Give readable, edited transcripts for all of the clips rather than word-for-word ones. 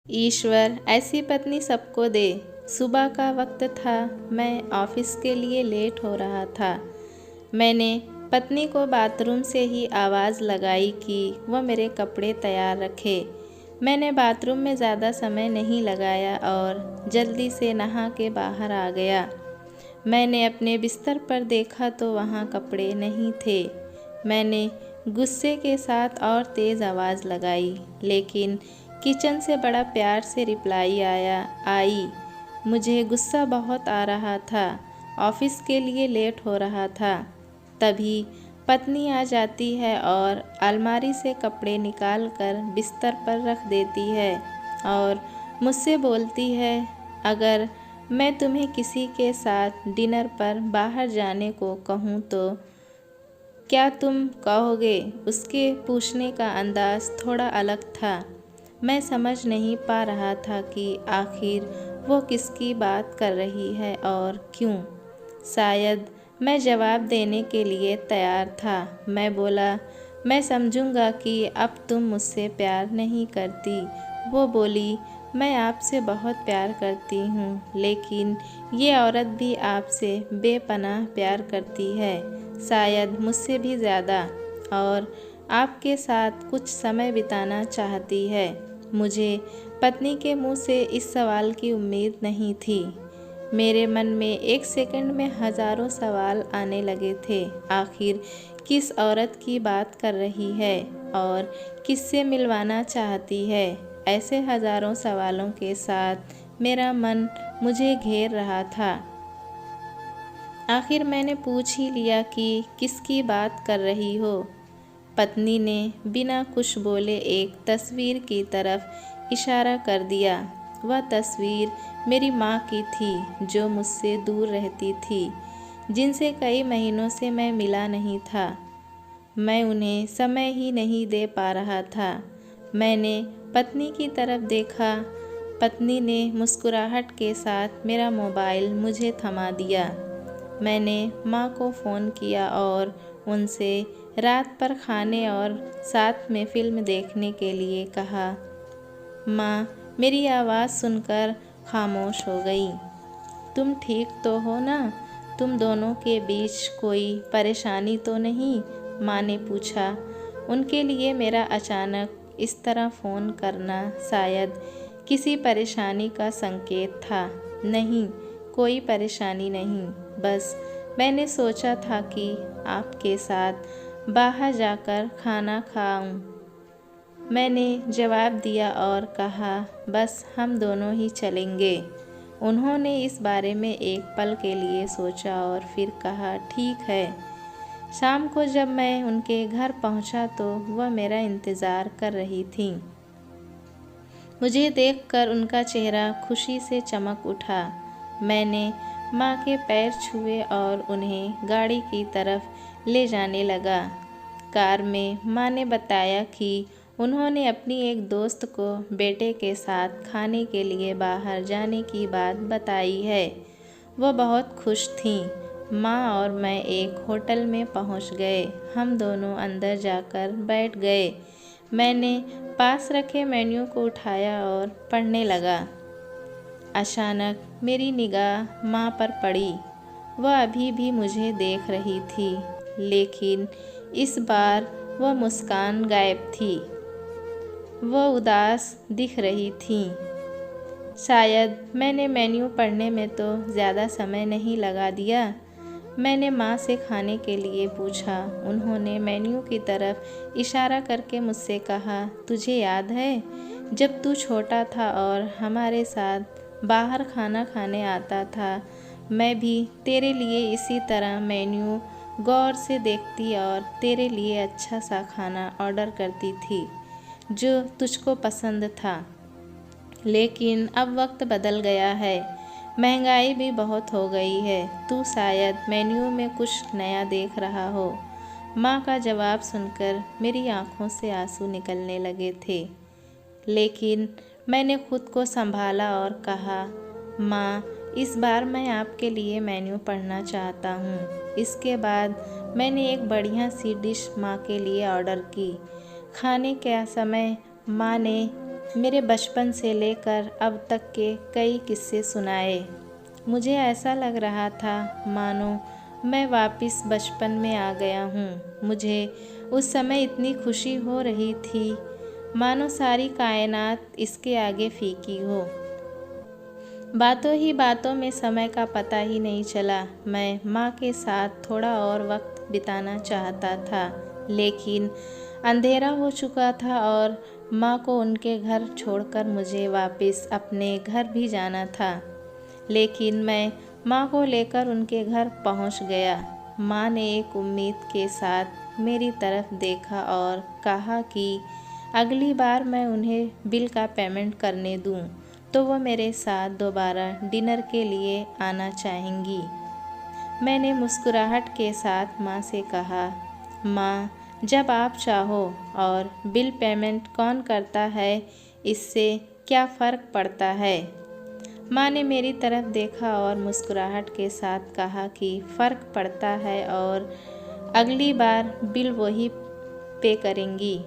ईश्वर ऐसी पत्नी सबको दे। सुबह का वक्त था, मैं ऑफिस के लिए लेट हो रहा था। मैंने पत्नी को बाथरूम से ही आवाज़ लगाई कि वह मेरे कपड़े तैयार रखे। मैंने बाथरूम में ज़्यादा समय नहीं लगाया और जल्दी से नहा के बाहर आ गया। मैंने अपने बिस्तर पर देखा तो वहाँ कपड़े नहीं थे। मैंने गुस्से के साथ और तेज़ आवाज़ लगाई, लेकिन किचन से बड़ा प्यार से रिप्लाई आई। मुझे गुस्सा बहुत आ रहा था, ऑफिस के लिए लेट हो रहा था। तभी पत्नी आ जाती है और अलमारी से कपड़े निकाल कर बिस्तर पर रख देती है और मुझसे बोलती है, अगर मैं तुम्हें किसी के साथ डिनर पर बाहर जाने को कहूँ तो क्या तुम कहोगे? उसके पूछने का अंदाज़ थोड़ा अलग था। मैं समझ नहीं पा रहा था कि आखिर वो किसकी बात कर रही है और क्यों। शायद मैं जवाब देने के लिए तैयार था। मैं बोला, मैं समझूंगा कि अब तुम मुझसे प्यार नहीं करती। वो बोली, मैं आपसे बहुत प्यार करती हूँ, लेकिन ये औरत भी आपसे बेपनाह प्यार करती है, शायद मुझसे भी ज़्यादा, और आपके साथ कुछ समय बिताना चाहती है। मुझे पत्नी के मुंह से इस सवाल की उम्मीद नहीं थी। मेरे मन में एक सेकंड में हज़ारों सवाल आने लगे थे। आखिर किस औरत की बात कर रही है और किससे मिलवाना चाहती है? ऐसे हज़ारों सवालों के साथ मेरा मन मुझे घेर रहा था। आखिर मैंने पूछ ही लिया कि किसकी बात कर रही हो। पत्नी ने बिना कुछ बोले एक तस्वीर की तरफ इशारा कर दिया। वह तस्वीर मेरी माँ की थी, जो मुझसे दूर रहती थी, जिनसे कई महीनों से मैं मिला नहीं था। मैं उन्हें समय ही नहीं दे पा रहा था। मैंने पत्नी की तरफ देखा। पत्नी ने मुस्कुराहट के साथ मेरा मोबाइल मुझे थमा दिया। मैंने माँ को फ़ोन किया और उनसे रात पर खाने और साथ में फ़िल्म देखने के लिए कहा। माँ मेरी आवाज़ सुनकर खामोश हो गई। तुम ठीक तो हो ना? तुम दोनों के बीच कोई परेशानी तो नहीं? माँ ने पूछा। उनके लिए मेरा अचानक इस तरह फ़ोन करना शायद किसी परेशानी का संकेत था। नहीं, कोई परेशानी नहीं, बस मैंने सोचा था कि आपके साथ बाहर जाकर खाना खाऊं। मैंने जवाब दिया और कहा, बस हम दोनों ही चलेंगे। उन्होंने इस बारे में एक पल के लिए सोचा और फिर कहा, ठीक है। शाम को जब मैं उनके घर पहुंचा तो वह मेरा इंतज़ार कर रही थी। मुझे देखकर उनका चेहरा खुशी से चमक उठा। मैंने माँ के पैर छुए और उन्हें गाड़ी की तरफ ले जाने लगा। कार में माँ ने बताया कि उन्होंने अपनी एक दोस्त को बेटे के साथ खाने के लिए बाहर जाने की बात बताई है। वह बहुत खुश थीं। माँ और मैं एक होटल में पहुँच गए। हम दोनों अंदर जाकर बैठ गए। मैंने पास रखे मेन्यू को उठाया और पढ़ने लगा। अचानक मेरी निगाह माँ पर पड़ी। वह अभी भी मुझे देख रही थी, लेकिन इस बार वह मुस्कान गायब थी। वह उदास दिख रही थी। शायद मैंने मेन्यू पढ़ने में तो ज़्यादा समय नहीं लगा दिया। मैंने माँ से खाने के लिए पूछा। उन्होंने मेन्यू की तरफ इशारा करके मुझसे कहा, तुझे याद है जब तू छोटा था और हमारे साथ बाहर खाना खाने आता था, मैं भी तेरे लिए इसी तरह मेन्यू गौर से देखती और तेरे लिए अच्छा सा खाना ऑर्डर करती थी जो तुझको पसंद था। लेकिन अब वक्त बदल गया है, महंगाई भी बहुत हो गई है। तू शायद मेन्यू में कुछ नया देख रहा हो। माँ का जवाब सुनकर मेरी आँखों से आंसू निकलने लगे थे, लेकिन मैंने खुद को संभाला और कहा, माँ इस बार मैं आपके लिए मेन्यू पढ़ना चाहता हूँ। इसके बाद मैंने एक बढ़िया सी डिश माँ के लिए ऑर्डर की। खाने के समय माँ ने मेरे बचपन से लेकर अब तक के कई किस्से सुनाए। मुझे ऐसा लग रहा था मानो मैं वापस बचपन में आ गया हूँ। मुझे उस समय इतनी खुशी हो रही थी मानो सारी कायनात इसके आगे फीकी हो। बातों ही बातों में समय का पता ही नहीं चला। मैं माँ के साथ थोड़ा और वक्त बिताना चाहता था, लेकिन अंधेरा हो चुका था और माँ को उनके घर छोड़कर मुझे वापस अपने घर भी जाना था। लेकिन मैं माँ को लेकर उनके घर पहुँच गया। माँ ने एक उम्मीद के साथ मेरी तरफ देखा और कहा कि अगली बार मैं उन्हें बिल का पेमेंट करने दूँ तो वो मेरे साथ दोबारा डिनर के लिए आना चाहेंगी। मैंने मुस्कुराहट के साथ माँ से कहा, माँ, जब आप चाहो, और बिल पेमेंट कौन करता है इससे क्या फ़र्क पड़ता है। माँ ने मेरी तरफ देखा और मुस्कुराहट के साथ कहा कि फ़र्क पड़ता है और अगली बार बिल वही पे करेंगी।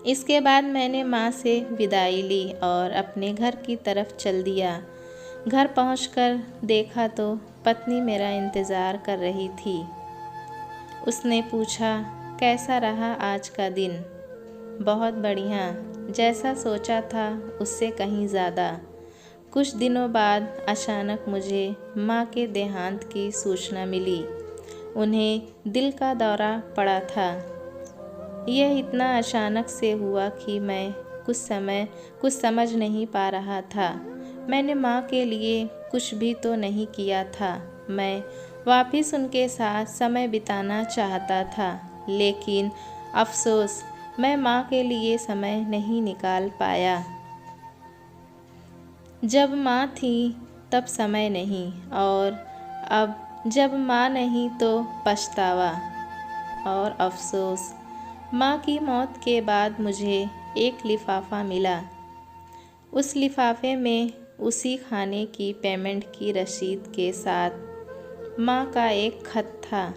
इसके बाद मैंने माँ से विदाई ली और अपने घर की तरफ चल दिया। घर पहुंचकर देखा तो पत्नी मेरा इंतज़ार कर रही थी। उसने पूछा, कैसा रहा आज का दिन। बहुत बढ़िया, जैसा सोचा था उससे कहीं ज़्यादा। कुछ दिनों बाद अचानक मुझे माँ के देहांत की सूचना मिली। उन्हें दिल का दौरा पड़ा था। यह इतना अचानक से हुआ कि मैं कुछ समझ नहीं पा रहा था। मैंने माँ के लिए कुछ भी तो नहीं किया था। मैं वापस उनके साथ समय बिताना चाहता था, लेकिन अफसोस मैं माँ के लिए समय नहीं निकाल पाया। जब माँ थी तब समय नहीं, और अब जब माँ नहीं तो पछतावा और अफसोस। माँ की मौत के बाद मुझे एक लिफाफा मिला। उस लिफाफे में उसी खाने की पेमेंट की रसीद के साथ माँ का एक खत था,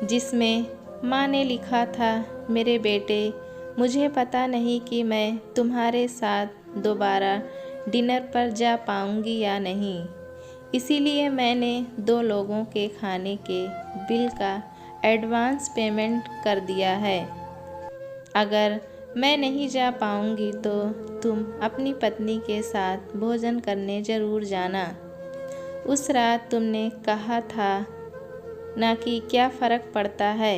जिसमें माँ ने लिखा था, मेरे बेटे, मुझे पता नहीं कि मैं तुम्हारे साथ दोबारा डिनर पर जा पाऊँगी या नहीं, इसीलिए मैंने 2 लोगों के खाने के बिल का एडवांस पेमेंट कर दिया है। अगर मैं नहीं जा पाऊँगी तो तुम अपनी पत्नी के साथ भोजन करने ज़रूर जाना। उस रात तुमने कहा था ना कि क्या फ़र्क पड़ता है।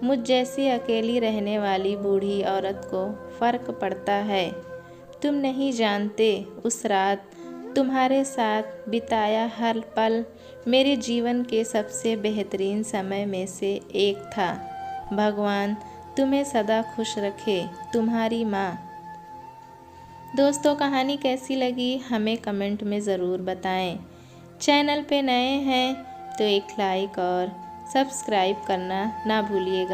मुझ जैसी अकेली रहने वाली बूढ़ी औरत को फ़र्क पड़ता है। तुम नहीं जानते, उस रात तुम्हारे साथ बिताया हर पल मेरे जीवन के सबसे बेहतरीन समय में से एक था। भगवान तुम्हें सदा खुश रखे। तुम्हारी माँ। दोस्तों, कहानी कैसी लगी हमें कमेंट में ज़रूर बताएं। चैनल पे नए हैं तो एक लाइक और सब्सक्राइब करना ना भूलिएगा।